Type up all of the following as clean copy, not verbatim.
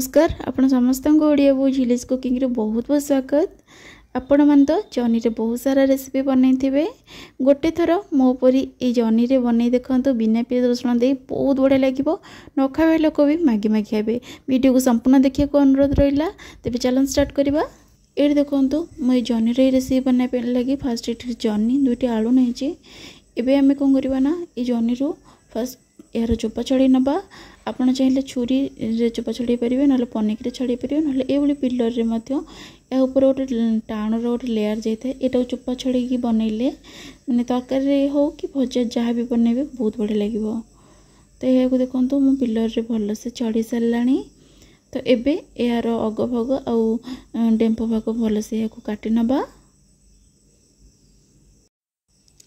नमस्कार आपण समस्त को ओडिया बो झिलिस कुकिंग रे बहुत बहुत स्वागत। आपण मन तो जर्नी रे बहुत सारा रेसिपी बनई थिबे। गोटे थर मो परी ए जर्नी रे बनई देखंतु बिना पियाज रसुण दे बहुत बढ़िया लागिवो। न खावे लोक भी मागी मागी खाबे। वीडियो को संपूर्ण देखिए को अनुरोध रहिला। तेबे चलन स्टार्ट करबा। एडी देखंतु मो जर्नी रे रेसिपी बनाय पे लागि फर्स्ट एटी जर्नी दुटी आलू नै छी। एबे हमें कोन करबा ना ए जर्नी रो फर्स्ट यार चोपा छड़ी नबा। आपण चाहिए छुरी रे चोपा छड़ी परिबे नले पनिक रे छड़ी परिबे नले एबोली पिलर रे मध्य या ऊपर गोटे टाण रो गोटे लेयर जाइए एटा चोपा छड़ी की बनइले माने तरकारी रे हो कि भजा जहाँ भी बनइबे बहुत बढ़िया लागिवो। तो यह को देखंतु मु पिलर रे भल से छड़ी सारलानी। तो एबे यार अग भग आउ डेम्प भाग भल से को काटी नबा।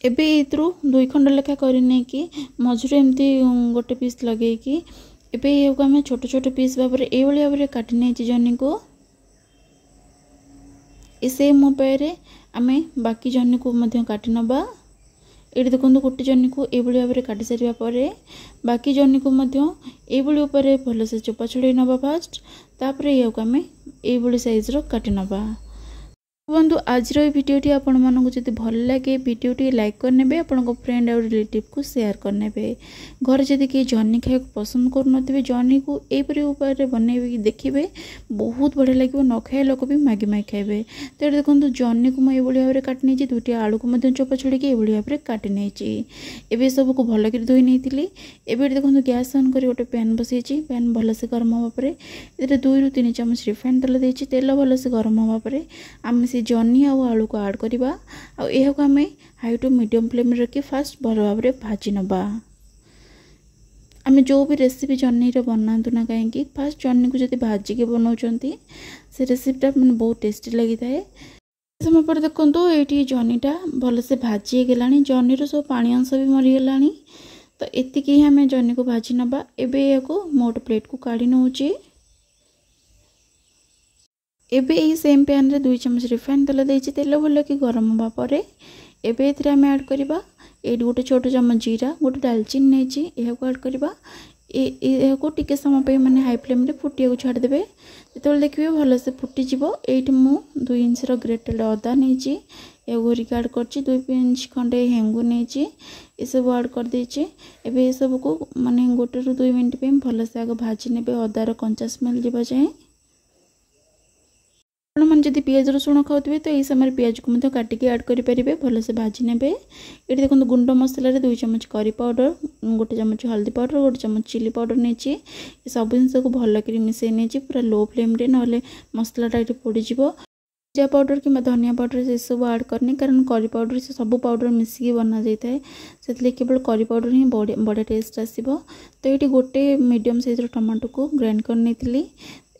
एबे इतरू दुई खंड लेखा करने की मझुरे एमती गोटे पीस लगे कि एबे को आम छोट छोट पीस भाव ये भाव में काटी नहीं जर्नी को सेम उपाय आम बाकी जर्नी को काटी नबा। ये देखो गोटे जर्नी को ये भाव में काटी सारे बाकी जर्नी को ये भल से चोपा छड़े नबा फास्ट तापर ये आम ये साइज काटी नबा। बंधु आज भिडियोटी आपण मानक जदि भल लगे भिडियोटी लाइक करने आपण फ्रेंड और रिलेटिव को शेयर करने घर जदि किए जर्नी खाई पसंद करुनथे जर्नी को यहपरी उपाय बनइबे देखिए बहुत बढ़िया लगे। न खाए लोक भी मागी मागी खाइबे। तो देखो जर्नी को मुझे भाव में काटी नहीं दुटी आलू को चोपा छड़ी ये भाव में काटी नहीं एवं सब को भल कर धोई नहीं। एवं देखो गैस ऑन कर गोटे पैन बसई पैन भल से गरम होगा ये 2 ରୁ 3 ଚାମଚ रिफाइंड तेल देती तेल भल से गरम होगा आम से जर्नी आउ आलू को ऐड करवा को आम हाई टू मीडियम फ्लेम रखी फास्ट भल भाव में भाजी नबा। आम जो भी रेसिपी जर्नी बनातु ना कहीं फास्ट जर्नी को जब भाजिके बनाऊँच से रेसिपीटा मैंने बहुत टेस्टी लगी था। समय पर देखो ये जर्नीटा भल से भाजी गला जर्नी सब पानी अंश भी मरीगला। तो एतिकी आम जर्नी को भाजी नबा। एबे को मोट प्लेट को काढ़ी नौचे। एबे यही सेम पैन रे 2 चामच रिफाइंड तेल देछि तेल भल कि गरम होगा पर एबे एथिरे आम ऐड करबा ए गोटे छोट चामच जीरा गोटे दालचीनी नेछि एहा को ऐड करबा। ए को टिके समय पे माने हाई फ्लेम रे फुटिया को छाड़ देबे। जेतोल देखिबे भल से फुटी जिवो एठी मु 2 इंच रो ग्रेटेड अदा नेछि ए घोरी ऐड करछि 2 इंच खंडे हेंगु नेछि ए सब ऐड कर देछि। एबे ए सब को माने गोटे रो 2 मिनिट पे भल से आगे भाजी नेबे अदा रो कंचा स्मेल जिबा जाय। मैंने जब पियाज रसुण खाऊे तो यही समय पियाज को काटिकी ऐड करेंगे भल से भाजी ने। ये देखो गुंड मसला 2 चामच करी पाउडर गोटे चामच हल्दी पाउडर गोटे चामच चिली पाउडर नहीं सब जिन को भल कर मिसई नहीं पूरा लो फ्लेम रे ना मसलाटा ये पोड़ जीरा पाउडर कि धनिया पाउडर से सब ऐड करनी कारण करी पाउडर से सब पाउडर मिसिकी बना जाए से केवल करी पाउडर ही बढ़िया टेस्ट आसो। तो ये गोटे मीडियम साइज टमाटो को ग्राइंड कर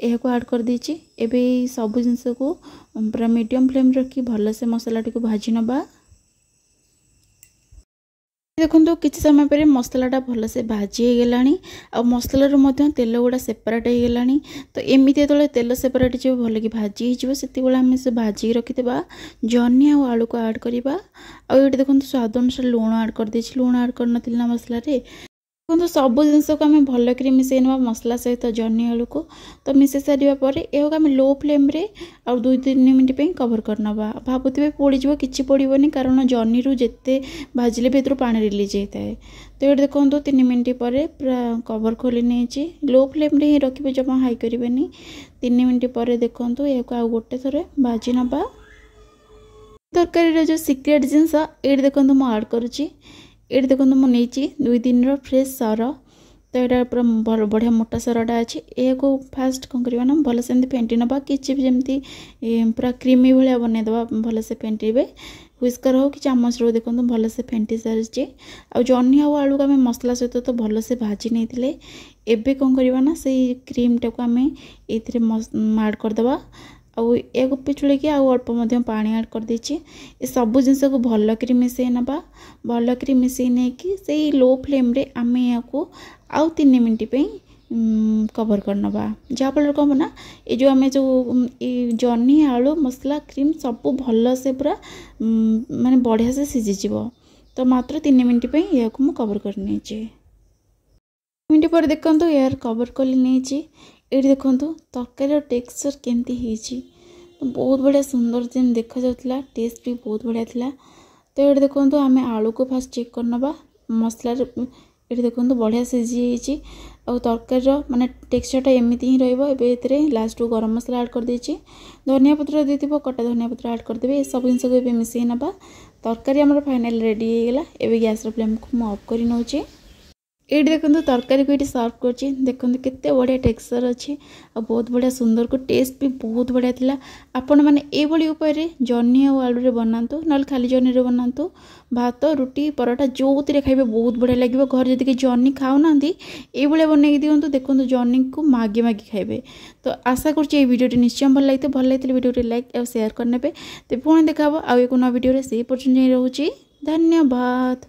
यह को ऐड कर दीची। एबे सब जिनस को पूरा मीडियम फ्लेम रखी भल से मसला टी को भाजी नबा। देखो किसी समय पर मसलाटा भल से भाजी गलानी आ मसलार तेल गुड़ा सेपरेट हो गलानी। तो एमती जो तेल सेपरेट जो भल कि भाजी हो आम से भाजी रखिदा जर्नी आ आलू को ऐड करवा। आउ ये देखो स्वाद अनुसार लुण ऐड कर देछि लुण ऐड कर नथिल ना मसला रे। देखो सब जिनस को आम भल कर मिसई ना मसला सहित जर्नी आलू को। तो मिसई सारापर यह आम लो फ्लेम रे आ 2-3 मिनिट पे कवर करनबा। भावुवे पोड़ कि पड़ोनी कारण जर्नी रू जिते भाजिले भी पानी रिलीज होता है। तो ये देखो 3 मिनिट पर पूरा कवर खोली नहीं लो फ्लेम रे ही रखिए जमा हाई करें 3 मिनिट पर देखो यह आउ गोटे थर भाजी नबा। तरकारी जो सिक्रेट जिनस ये देखो मुझे ऐड करुच्ची ये देखो मुझे 2 दिन फ्रेश सर। तो यहाँ पूरा बढ़िया मोटा सरटा अच्छे यह को फास्ट कौन करवा ना भल से फेंटी नवा किसी भी जमी पूरा क्रीमी भाया बनईदे भल से फेंटे हुस्कर हो कि चामच रो देखो भल से फेंटी सारी आ जर्नी आउ आलू को आम मसला सहित तो भल से भाजी नहीं एबे कौन करवा ना से क्रीम टाक आम ये ऐड करदे आउ एक पिछुड़ी की आउ अल्प पानी ऐड कर देछि। ये सब जिनस को भल कर मिसई नबा भल कर मिसई नहीं कि से लो फ्लेम रे आम या को आउ 3 मिनिट पे कवर करनबा जहाँफल कम ना ये जो आम जो जर्नी आलू मसला क्रीम सब भल से पूरा माने बढ़िया से सीझी। तो मात्र 3 मिनिट पे यह को कवर कर मिनट पर देखो यार कवर कली नहीं ये देखो तरकारी टेक्सचर केमती होती बहुत बढ़िया सुंदर जेन देखा जाता टेस्ट भी बहुत बढ़िया थिला। तो ये देखो आम आलू को फास्ट चेक करनबा मसला ये देखो बढ़िया सीझी और तरकारी माने टेक्सचरटा एमती ही रही लास्ट को गरम मसला ऐड कर देछि धनिया पत्र देथिबो कटा धनिया पत्र ऐड कर देबे सब जिनस को मिसई नबा तरकारी हमर फाइनल रेडी हो गला। एबे गैस रो फ्लेम को मु ऑफ करि नउछि। ये देखो तरकारी को ये सर्व कर देखो केते बढ़िया टेक्सचर अच्छी और बहुत बढ़िया सुंदर को टेस्ट भी बहुत बढ़िया थिला। आपण मैंने ये उपाय जर्नी और आलू बनातु ना खाली जर्नी बनातु भात रुटी परोटा जो खाइबे बहुत बढ़िया लगे। घर जदि जर्नी खाऊ ना ये बनई दिंतु देखो जर्नी को मागे मागे खाइबे। तो आशा कर भिडियो निश्चय भल लगे भिडियो लाइक और शेयर करने तो पुणी देखा आउ एक नया भिडियो से पर्यटन रोचे। धन्यवाद।